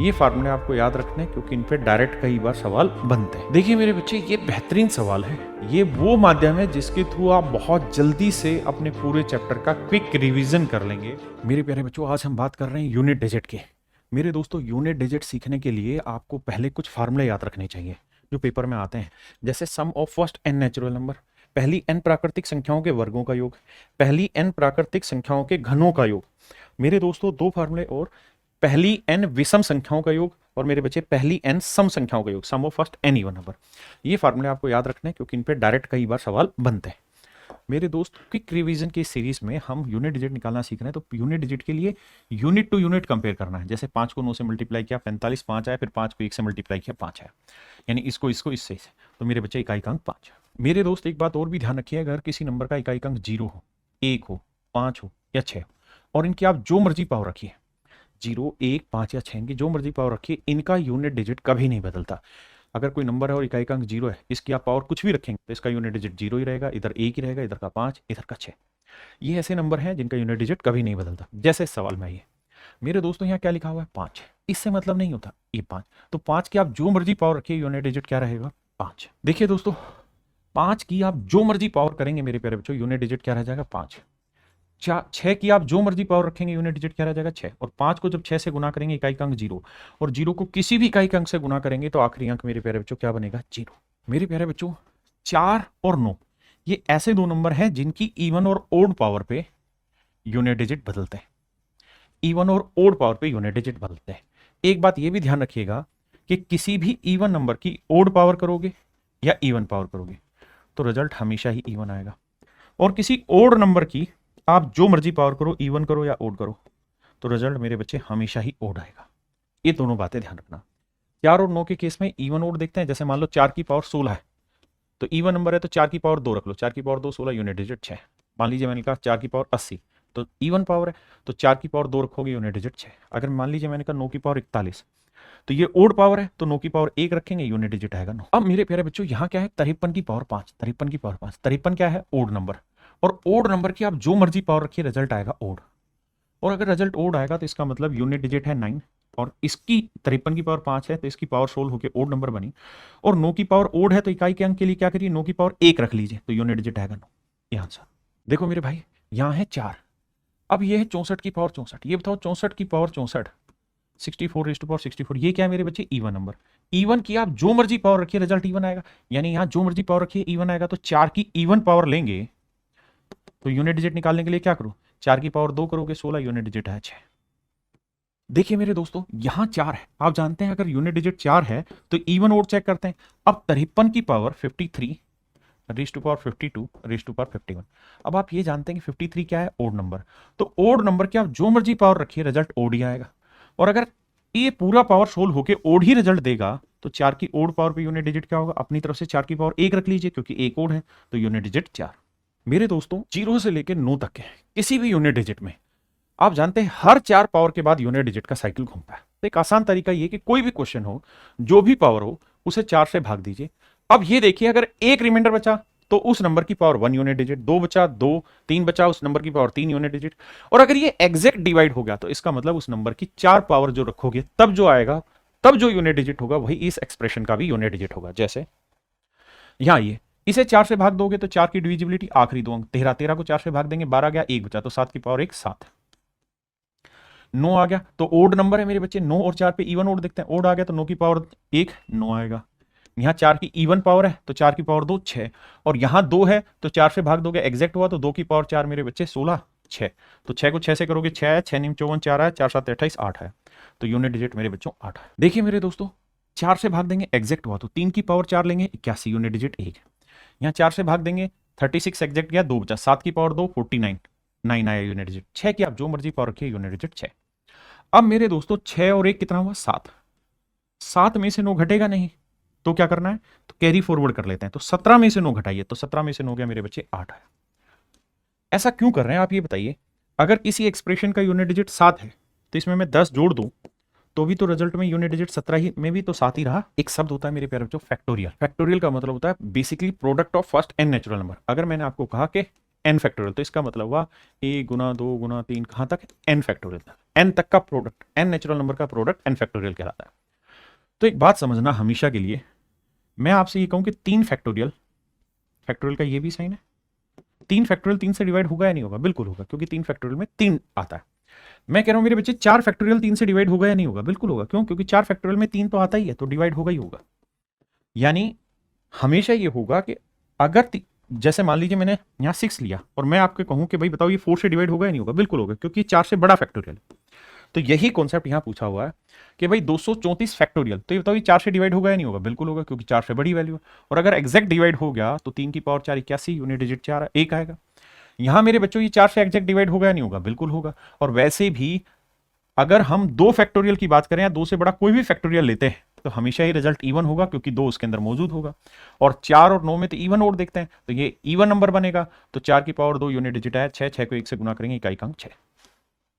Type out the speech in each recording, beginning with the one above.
ये फार्मूले आपको याद रखने हैं क्योंकि इन पे डायरेक्ट कई बार सवाल बनते हैं। देखिए मेरे बच्चे, ये बेहतरीन सवाल है। ये वो माध्यम है जिसके थ्रू आप बहुत जल्दी से अपने पूरे चैप्टर का क्विक रिवीजन कर लेंगे। मेरे प्यारे बच्चों, आज हम बात कर रहे हैं यूनिट डिजिट के। मेरे दोस्तों, यूनिट डिजिट सीखने के लिए आपको पहले कुछ फार्मूले याद रखने चाहिए जो पेपर में आते हैं, जैसे sum of first n natural number, पहली n प्राकृतिक संख्याओं के वर्गों का योग, पहली n प्राकृतिक संख्याओं के घनों का योग। मेरे दोस्तों, दो फार्मूले और, पहली n विषम संख्याओं का योग और मेरे बच्चे पहली n सम संख्याओं का योग, sum of first n even number. ये फार्मूले आपको याद रखने हैं क्योंकि इन पे डायरेक्ट कई बार सवाल बनते हैं। मेरे दोस्त, क्विक रिवीजन की सीरीज में हम यूनिट डिजिट निकालना सीख रहे हैं। तो यूनिट डिजिट के लिए यूनिट टू यूनिट कंपेयर करना है। जैसे 5 को 9 से मल्टीप्लाई किया 45 5 आया, फिर 5 को 1 से मल्टीप्लाई किया 5 आया, यानी इसको इससे तो मेरे बच्चे इकाई अंक 5। मेरे दोस्त, एक बात और भी ध्यान रखिए, अगर किसी नंबर का इकाई अंक 0 हो, 1 हो, 5 हो या 6 हो, और इनकी आप जो मर्जी पावर रखिए, 0 1 5 या 6, इनकी जो मर्जी पावर रखिए, इनका यूनिट डिजिट कभी नहीं बदलता। अगर कोई नंबर है और इकाई का अंक 0 है, इसकी आप पावर कुछ भी रखेंगे तो इसका यूनिट डिजिट 0 ही रहेगा, इधर 1 ही रहेगा, इधर का 5, इधर का 6। ये ऐसे नंबर हैं जिनका यूनिट डिजिट कभी नहीं बदलता। जैसे इस सवाल में ये मेरे दोस्तों, यहाँ क्या लिखा हुआ है 5, इससे मतलब नहीं होता ये 5, तो 5 की आप जो मर्जी पावर रखिए, यूनिट डिजिट क्या रहेगा 5। देखिए दोस्तों, 5 की आप जो मर्जी पावर करेंगे मेरे प्यारे बच्चों, यूनिट डिजिट क्या रह जाएगा 5। 6 की आप जो मर्जी पावर रखेंगे, यूनिट डिजिट क्या रह जाएगा 6। और 5 को जब 6 से गुना करेंगे, इकाई का अंक 0, और 0 को किसी भी इकाई का अंक से गुना करेंगे तो आखिरी अंक मेरे प्यारे बच्चों क्या बनेगा 0। मेरे प्यारे बच्चों, 4 और 9 ये ऐसे दो नंबर हैं जिनकी इवन और ओड पावर पे यूनिट डिजिट बदलते हैं। इवन और ओड पावर पे यूनिट डिजिट बदलते हैं। एक बात ये भी ध्यान रखिएगा कि किसी भी इवन नंबर की ओड पावर करोगे या इवन पावर करोगे तो रिजल्ट हमेशा ही इवन आएगा, और किसी ओड नंबर की आप जो मर्जी पावर करो, इवन करो या ओड करो, तो रिजल्ट मेरे बच्चे हमेशा ही ओड आएगा। ये दोनों बातें ध्यान रखना। 4 और 9 के केस में इवन ओड देखते हैं। जैसे मान लो 4 की पावर 16 है तो इवन नंबर है, तो 4 की पावर 2 रख लो, 4 की पावर 2 16, यूनिट डिजिट 6। मान लीजिए मैंने कहा 4 की पावर 80 तो इवन पावर है, तो 4 की पावर 2 रखोगे, यूनिट डिजिट 6। अगर मान लीजिए मैंने कहा 9 की पावर 41 तो ये ओड पावर है, तो 9 की पावर 1 रखेंगे, यूनिट डिजिट आएगा 9। अब मेरे प्यारे बच्चों, यहाँ क्या है 53 की पावर 5, 53 की पावर 5, 53 क्या है ओड नंबर, और ओड नंबर की आप जो मर्जी पावर रखिए, रिजल्ट आएगा ओड। और अगर रिजल्ट ओड आएगा तो इसका मतलब यूनिट डिजिट है 9, और इसकी 53 की पावर 5 है तो इसकी पावर 16 होकर ओड नंबर बनी, और 9 की पावर ओड है तो इकाई के अंक के लिए क्या करिए, 9 की पावर 1 रख लीजिए, तो यूनिट डिजिट आएगा 9। ये आंसर। देखो मेरे भाई, यहाँ है 4, अब ये है 64 की पावर 64। ये बताओ 64 की पावर 64, 64 रेज़ टू पावर 64, ये क्या है मेरे बच्चे इवन नंबर। इवन की आप जो मर्जी पावर रखिए, रिजल्ट इवन आएगा, यानी यहाँ जो मर्जी पावर रखिए इवन आएगा। तो 4 की इवन पावर लेंगे तो यूनिट डिजिट निकालने के लिए क्या करो, 4 की पावर 2 करोगे 16, यूनिट डिजिट है 6। देखिए मेरे दोस्तों, यहां 4 है, आप जानते हैं अगर यूनिट डिजिट 4 है तो इवन ओड चेक करते हैं। अब 53 की power 53 raise to power 52 raise to power 51। अब आप ये जानते हैं कि 53 क्या है ओड नंबर, तो ओड नंबर की आप जो मर्जी पावर रखिए, रिजल्ट ओड ही आएगा। और अगर ये पूरा पावर सोल्व होकर ओड ही रिजल्ट देगा तो 4 की ओड पावर पे यूनिट डिजिट क्या होगा, अपनी तरफ से 4 की पावर 1 रख लीजिए क्योंकि 1 ओड है, तो यूनिट डिजिट 4। मेरे दोस्तों, 0 से लेकर 9 तक के किसी भी यूनिट डिजिट में आप जानते हैं हर 4 पावर के बाद यूनिट डिजिट का साइकिल घूमता है। तो एक आसान तरीका ये कि कोई भी क्वेश्चन हो, जो भी पावर हो, उसे 4 से भाग दीजिए। अब ये देखिए, अगर एक रिमाइंडर बचा तो उस नंबर की पावर 1 यूनिट डिजिट, 2 बचा 2, 3 बचा उस नंबर की पावर 3 यूनिट डिजिट, और अगर ये एग्जैक्ट डिवाइड हो गया तो इसका मतलब उस नंबर की 4 पावर जो रखोगे तब जो आएगा, तब जो यूनिट डिजिट होगा वही इस एक्सप्रेशन का भी यूनिट डिजिट होगा। जैसे यहां ये इसे 4 से भाग दोगे तो 4 की डिविजिबिलिटी आखिरी 2 अंक 13, 13 को 4 से भाग देंगे 12 गया, 1 बचा तो 7 की पावर 1 7। 9 आ गया तो ओड नंबर है मेरे बच्चे, 9 और 4 पे इवन ओड देखते हैं, ओड आ गया तो 9 की पावर 1 9 आएगा। यहाँ 4 की इवन पावर है तो 4 की पावर 2 6, और यहाँ 2 है तो 4 से भाग दोगे एग्जैक्ट हुआ तो 2 की पावर 4 मेरे बच्चे 16 6, तो 6 को 6 से करोगे 6 है, 6 9 54 4 है, 4 7 28 8 है, तो यूनिट डिजिट मेरे बच्चों 8 है। देखिए मेरे दोस्तों, 4 से भाग देंगे एग्जैक्ट हुआ तो 3 की पावर 4 लेंगे 81, यूनिट डिजिट 1। यहाँ 4 से भाग देंगे 36 एग्जैक्ट गया 2 बचा, 7 की पावर 2 49 9 आया यूनिट डिजिट। 6 की आप जो मर्जी पावर रखिए, यूनिट डिजिट 6। अब मेरे दोस्तों 6 और 1 कितना हुआ 7, 7 में से 9 घटेगा नहीं तो क्या करना है, तो कैरी फॉरवर्ड कर लेते हैं, तो 17 में से 9 घटाइए, तो 17 में से 9 गया मेरे बच्चे 8 है। ऐसा क्यों कर रहे हैं आप ये बताइए। अगर किसी एक्सप्रेशन का यूनिट डिजिट 7 है तो इसमें मैं 10 जोड़ दूं तो भी तो रिजल्ट में यूनिट डिजिट 17 ही में भी तो 7 ही रहा। एक शब्द होता है मेरे प्यारे बच्चों फैक्टोरियल। फैक्टोरियल का मतलब होता है basically product of first n natural number. अगर मैंने आपको कहा कि n फैक्टोरियल। तो इसका मतलब हुआ a गुना 2 गुना 3 कहां तक, n फैक्टोरियल तक। n तक का प्रोडक्ट, n नेचुरल नंबर का प्रोडक्ट n फैक्टोरियल कहलाता है। तो एक बात समझना हमेशा के लिए, मैं आपसे ये कहूं कि 3 फैक्टोरियल, फैक्टोरियल का ये भी साइन है, 3 फैक्टोरियल 3 से डिवाइड होगा या नहीं होगा, बिल्कुल होगा, क्योंकि 3 फैक्टोरियल में 3 आता है। मैं कह रहा हूं मेरे बच्चे 4 फैक्टोरियल 3 से डिवाइड होगा या नहीं होगा, बिल्कुल होगा। क्यों? क्योंकि 4 फैक्टोरियल में 3 तो आता ही है, तो डिवाइड होगा ही होगा। यानी हमेशा ये होगा कि अगर जैसे मान लीजिए मैंने यहाँ 6 लिया और मैं आपको कहूं कि भाई बताओ ये 4 से डिवाइड होगा या नहीं होगा, बिल्कुल होगा, क्योंकि 4 से बड़ा फैक्टोरियल। तो यही कॉन्सेप्ट यहाँ पूछा हुआ है कि भाई 234 फैक्टोरियल, तो ये बताओ ये 4 से डिवाइड होगा या नहीं होगा, बिल्कुल होगा, क्योंकि 4 से बड़ी वैल्यू है। और अगर एग्जैक्ट डिवाइड हो गया तो 3 की पावर 4 81, यूनिट डिजिट 4 1 आएगा। यहां मेरे बच्चों ये 4 से एग्जैक्ट डिवाइड होगा या नहीं होगा, बिल्कुल होगा। और वैसे भी अगर हम 2 फैक्टोरियल की बात करें या 2 से बड़ा कोई भी फैक्टोरियल लेते हैं तो हमेशा ही रिजल्ट इवन होगा, क्योंकि 2 उसके अंदर मौजूद होगा। और 4 और 9 में तो इवन और देखते हैं, तो ये इवन नंबर बनेगा। तो 4 की पावर 2 यूनिट डिजिट है 6, 6 को 1 से गुना करेंगे, इकाई का अंक 6।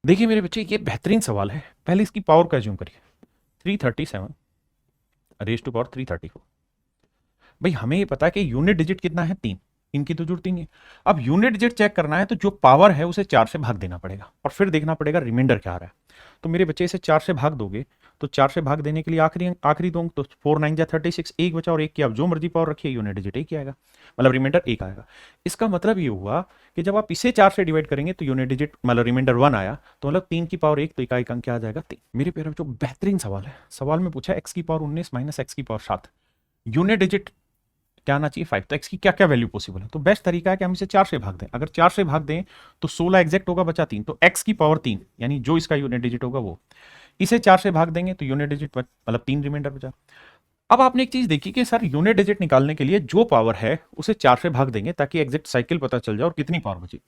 देखिए मेरे बच्चे ये बेहतरीन सवाल है। पहले इसकी पावर का एज्यूम करिए, 337 रेज़ टू पावर 334। भाई हमें ये पता है कि यूनिट डिजिट कितना है, 3, इनकी तो जरूरत ही नहीं है। अब यूनिट डिजिट चेक करना है तो जो पावर है उसे 4 से भाग देना पड़ेगा और फिर देखना पड़ेगा रिमाइंडर क्या आ रहा है। तो मेरे बच्चे इसे 4 से भाग दोगे तो 4 से भाग देने के लिए आखिरी दो अंक, तो 4 9 जा 36, एक बचा और एक की आप जो मर्जी पावर रखिए, यूनिट डिजिट एक ही आएगा, मतलब रिमाइंडर 1 आएगा। इसका मतलब ये हुआ कि जब आप इसे 4 से डिवाइड करेंगे तो यूनिट डिजिट मतलब रिमाइंडर 1 आया, तो मतलब 3 की पावर 1, तो इकाई का अंक क्या आ जाएगा, 3। मेरे प्यारे बच्चों बेहतरीन सवाल है। सवाल में पूछा x की पावर 19 माइनस x की पावर 7, यूनिट डिजिट क्या आना चाहिए, 5। तो x की क्या क्या वैल्यू पॉसिबल है, तो बेस्ट तरीका है कि हम इसे 4 से भाग दें। अगर 4 से भाग दें तो 16 एग्जैक्ट होगा, बचा 3, तो x की पावर 3 यानी जो इसका यूनिट डिजिट होगा वो, इसे 4 से भाग देंगे तो यूनिट डिजिट मतलब 3 रिमाइंडर बचा। अब आपने एक चीज देखी कि सर यूनिट डिजिट निकालने के लिए जो पावर है उसे 4 से भाग देंगे ताकि एग्जैक्ट साइकिल पता चल जाए और कितनी पावर बची।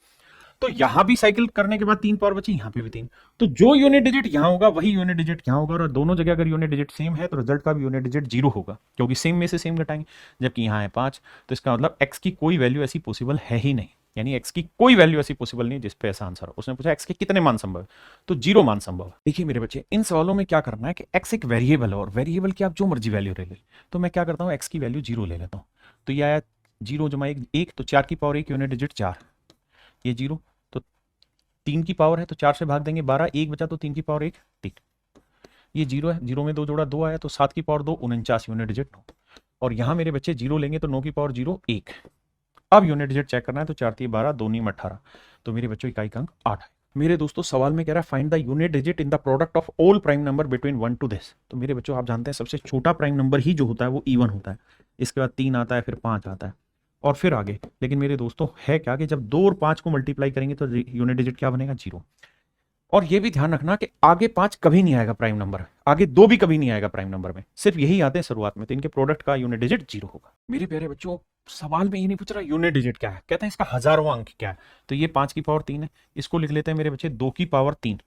तो यहां भी साइकिल करने के बाद 3 पावर बची, यहां पे भी 3, तो जो यूनिट डिजिट यहां होगा वही यूनिट डिजिट यहां होगा। और दोनों जगह अगर यूनिट डिजिट सेम है तो रिजल्ट का भी यूनिट डिजिट 0 होगा, क्योंकि सेम में से सेम घटाएंगे। जबकि यहां है 5, तो इसका मतलब x की कोई वैल्यू ऐसी पॉसिबल है ही नहीं, यानी x की कोई वैल्यू ऐसी पॉसिबल नहीं जिस पे ऐसा आंसर हो। उसने पूछा x के कितने मान संभव है, तो 0 मान संभव है। देखिए मेरे बच्चे इन सवालों में क्या करना है कि x एक वेरिएबल है और वेरिएबल की आप जो मर्जी वैल्यू ले ले, तो मैं क्या करता हूँ x की वैल्यू 0 ले लेता हूँ। तो ये आया 0 जमा 1, तो 4 की पावर 1 यूनिट डिजिट 4, ये 0, तो 3 की पावर है तो 4 से भाग देंगे 12, 1 बचा तो 3 की पावर 1, 3, ये 0 है, 0 में 2 जोड़ा 2 आया, तो 7 की पावर 2 49 यूनिट डिजिट 9। और यहां मेरे बच्चे 0 लेंगे तो 9 की पावर 0 1। अब यूनिट डिजिट चेक करना है तो 4 3 12, 2 9 18, तो मेरे बच्चों इकाई का अंक 8 है। मेरे दोस्तों सवाल में कह रहा है find the unit digit in the product of all prime number between 1 to this. तो मेरे बच्चों आप जानते हैं सबसे छोटा प्राइम नंबर ही जो होता है वो इवन होता है, इसके बाद 3 आता है, फिर 5 आता है और फिर आगे। लेकिन मेरे दोस्तों है क्या कि जब 2 और 5 को मल्टीप्लाई करेंगे तो यूनिट डिजिट क्या बनेगा, 0। और ये भी ध्यान रखना कि आगे 5 कभी नहीं आएगा प्राइम नंबर, आगे 2 भी कभी नहीं आएगा प्राइम नंबर में, सिर्फ यही आते हैं शुरुआत में, तो इनके प्रोडक्ट का यूनिट डिजिट 0 होगा। मेरे प्यारे बच्चों सवाल में ये नहीं पूछ रहा यूनिट डिजिट क्या है, कहते हैं इसका हजारवां अंक क्या है। तो ये 5 की पावर 3 है, इसको लिख लेते हैं मेरे बच्चे 2 की पावर 3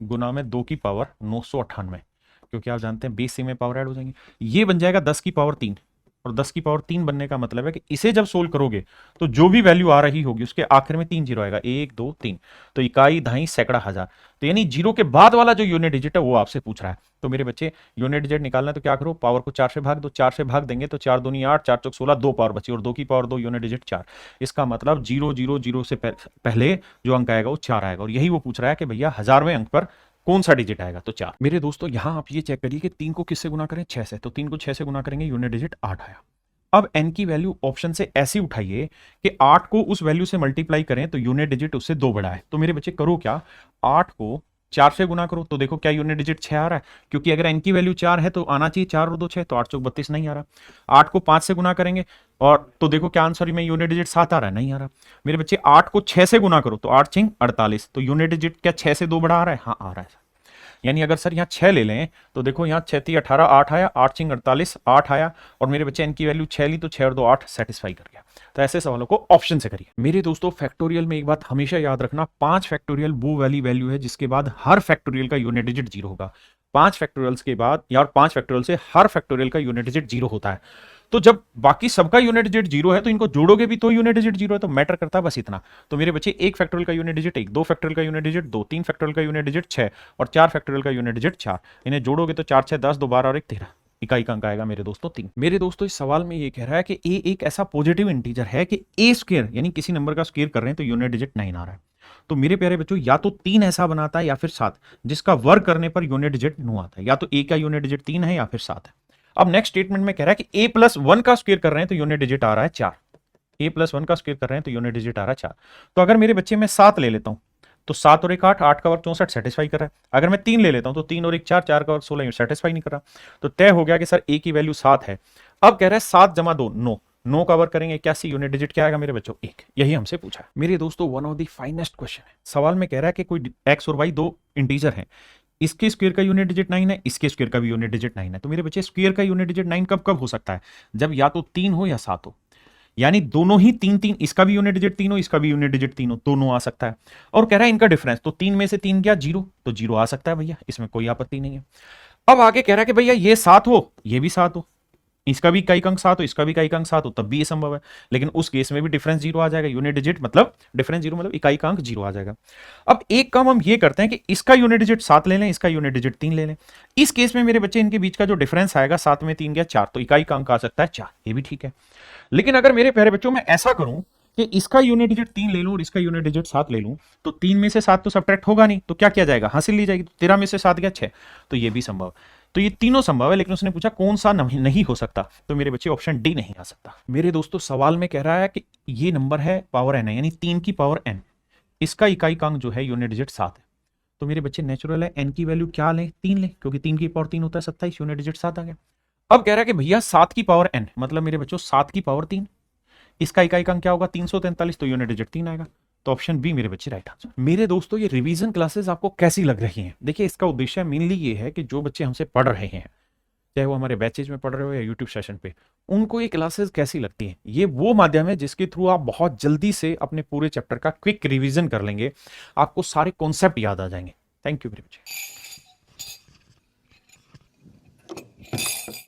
गुना में 2 की पावर 998, क्योंकि आप जानते हैं बेस से में पावर ऐड हो जाएंगे, ये बन जाएगा 10 की पावर 3। और 10 की पावर 3 बनने का मतलब है कि इसे जब सोल्व करोगे तो जो भी वैल्यू आ रही होगी उसके आखिर में 3 जीरो आएगा, 1 2 3, तो इकाई दहाई सैकड़ा हजार, तो यानी 0 के बाद वाला जो यूनिट डिजिट है वो आपसे पूछ रहा है। तो मेरे बच्चे यूनिट डिजिट निकालना है तो क्या करो, पावर को 4 से भाग दो, 4 से भाग देंगे तो 4 दूनी 8, 4 चौक 16, 2 पावर बची और 2 की पावर 2 यूनिट डिजिट 4। इसका मतलब 0 0 0 से पहले जो अंक आएगा वो 4 आएगा, और यही वो पूछ रहा है कि भैया हजारवें अंक पर कौन सा डिजिट आएगा, तो 4। मेरे दोस्तों यहां आप ये चेक करिए कि 3 को किससे गुना करें, 6 से, तो 3 को 6 से गुना करेंगे यूनिट डिजिट 8 आया। अब n की वैल्यू ऑप्शन से ऐसी उठाइए कि 8 को उस वैल्यू से मल्टीप्लाई करें तो यूनिट डिजिट उससे 2 बड़ा है। तो मेरे बच्चे करो क्या, 8 को 4 से गुना करो तो देखो क्या यूनिट डिजिट 6 आ रहा है, क्योंकि अगर n की वैल्यू 4 है तो आना चाहिए 4 और 2 6, तो 8 चौक 32 नहीं आ रहा। 8 को 5 से गुना करेंगे और तो देखो क्या आंसर में यूनिट डिजिट 7 आ रहा है, नहीं आ रहा। मेरे बच्चे 8 को 6 से गुना करो तो 8 6 48, तो यूनिट डिजिट क्या 6 से 2 बड़ा आ रहा है, हाँ आ रहा है। यानी अगर सर यहाँ 6 ले लें तो देखो यहाँ 6 3 18 8 आया, 8 6 48 8 आया, और मेरे बच्चे n की वैल्यू 6 ली तो 6 और 2 8 सेटिस्फाई कर गया। तो ऐसे सवालों को ऑप्शन से करिए। मेरे दोस्तों फैक्टोरियल में एक बात हमेशा याद रखना, 5 फैक्टोरियल वो वाली वैल्यू है जिसके बाद हर फैक्टोरियल का यूनिट डिजिट 0 होगा। 5 फैक्टोरियल्स के बाद या 5 फैक्टोरियल से हर फैक्टोरियल का यूनिट डिजिट 0 होता है। तो जब बाकी सबका यूनिट डिजिट 0 है तो इनको जोड़ोगे भी तो यूनिट डिजिट 0 है, तो मैटर करता है बस इतना। तो मेरे बच्चे 1 फैक्टोरियल का यूनिट डिजिट 1, 2 फैक्टोरियल का यूनिट डिजिट 2, 3 फैक्टोरियल का यूनिट डिजिट 6 और 4 फैक्टोरियल का यूनिट डिजिट 4। इन्हें जोड़ोगे तो 4 6 10, 2 12 और 1 13, इकाई का अंक आएगा मेरे दोस्तों 3। मेरे दोस्तों इस सवाल में ये कह रहा है कि a एक ऐसा पॉजिटिव इंटीजर है कि a स्क्वायर यानी किसी नंबर का स्क्वायर कर रहे हैं तो यूनिट डिजिट 9 आ रहा है। तो मेरे प्यारे बच्चों या तो 3 ऐसा बनाता है या फिर 7 जिसका वर्ग करने पर यूनिट डिजिट 9 आता है, या तो a का यूनिट डिजिट 3 है या फिर 7 है। अब नेक्स्ट स्टेटमेंट में कह रहा है कि a+1 का स्क्वायर कर रहे हैं तो यूनिट डिजिट आ रहा है 4। a+1 का स्क्वायर कर रहे हैं तो यूनिट डिजिट आ रहा है 4। तो अगर मेरे बच्चे मैं 7 ले लेता हूं तो 7 और 1 8, 8 का वर्ग 64 सेटिस्फाई कर रहा है। अगर मैं 3 ले लेता हूं तो 3 और 1 4, 4 का वर्ग 16 सेटिस्फाई नहीं कर रहा। तो तय हो गया कि सर a की वैल्यू 7 है। अब कह रहा है 7 जमा 2 9, 9 का वर्ग करेंगे 81, यूनिट डिजिट क्या आएगा मेरे बच्चों 1। यही हमसे पूछा है मेरे दोस्तों, one of the finest question है। सवाल में कह रहा है कि कोई x और y दो इंटीजर है, इसके स्क्वायर का यूनिट डिजिट 9 है, इसके स्क्वायर का भी यूनिट डिजिट 9 है। तो मेरे बच्चे स्क्वायर का यूनिट डिजिट 9 कब कब हो सकता है? जब या तो 3 हो या 7 हो, यानी दोनों ही 3 3, इसका भी यूनिट डिजिट 3 हो, इसका भी यूनिट डिजिट 3 हो, दोनों आ सकता है। और कह रहा है इनका डिफरेंस, तो 3 में से 3 गया 0, तो 0 आ सकता है भैया, इसमें कोई आपत्ति नहीं है। अब आगे कह रहा है कि भैया ये 7 हो, ये भी 7 हो, इसका भी इकाई अंक 7 हो, इसका भी इकाई अंक 7 हो, तब भी ये संभव है। लेकिन उस केस में भी डिफरेंस 0 आ जाएगा, यूनिट डिजिट मतलब डिफरेंस 0 मतलब इकाई का अंक 0 आ जाएगा। अब एक काम हम ये करते हैं कि इसका यूनिट डिजिट 7 ले लें, इसका यूनिट डिजिट 3 ले लें। इस केस में मेरे बच्चे इनके बीच का जो डिफरेंस आएगा 7 में 3 गया 4, तो इकाई का अंक आ सकता है 4, ये भी ठीक है। लेकिन अगर मेरे प्यारे बच्चों मैं ऐसा करूं कि इसका यूनिट डिजिट 3 ले लूं और इसका यूनिट डिजिट 7 ले लूं, तो 3 में से 7 तो सब्ट्रैक्ट होगा नहीं, तो क्या किया जाएगा, हासिल ली जाएगी। 13 में से 7 गया 6, तो ये भी संभव। तो ये तीनों संभव है, लेकिन उसने पूछा कौन सा नहीं हो सकता, तो मेरे बच्चे ऑप्शन डी नहीं आ सकता। मेरे दोस्तों सवाल में कह रहा है कि ये नंबर है पावर n है, यानी 3 की पावर n, इसका इकाई का अंक जो है यूनिट डिजिट 7 है। तो मेरे बच्चे नेचुरल है n की वैल्यू क्या लें, 3 लें, क्योंकि 3 की पावर 3 होता है 27, यूनिट डिजिट 7 आ गया। अब कह रहा है कि भैया 7 की पावर n मतलब मेरे बच्चों 7 की पावर 3, इसका इकाई का अंक क्या होगा 343, तो यूनिट डिजिट 3 आएगा। तो ऑप्शन बी मेरे बच्चे राइट आंसर। मेरे दोस्तों ये रिवीजन क्लासेस आपको कैसी लग रही हैं? देखिए इसका उद्देश्य मेनली ये है कि जो बच्चे हमसे पढ़ रहे हैं, चाहे वो हमारे बैचेज में पढ़ रहे हो या यूट्यूब सेशन पे, उनको ये क्लासेस कैसी लगती हैं। ये वो माध्यम है जिसके थ्रू आप बहुत जल्दी से अपने पूरे चैप्टर का क्विक रिवीजन कर लेंगे, आपको सारे कॉन्सेप्ट याद आ जाएंगे। थैंक यू मेरे बच्चे।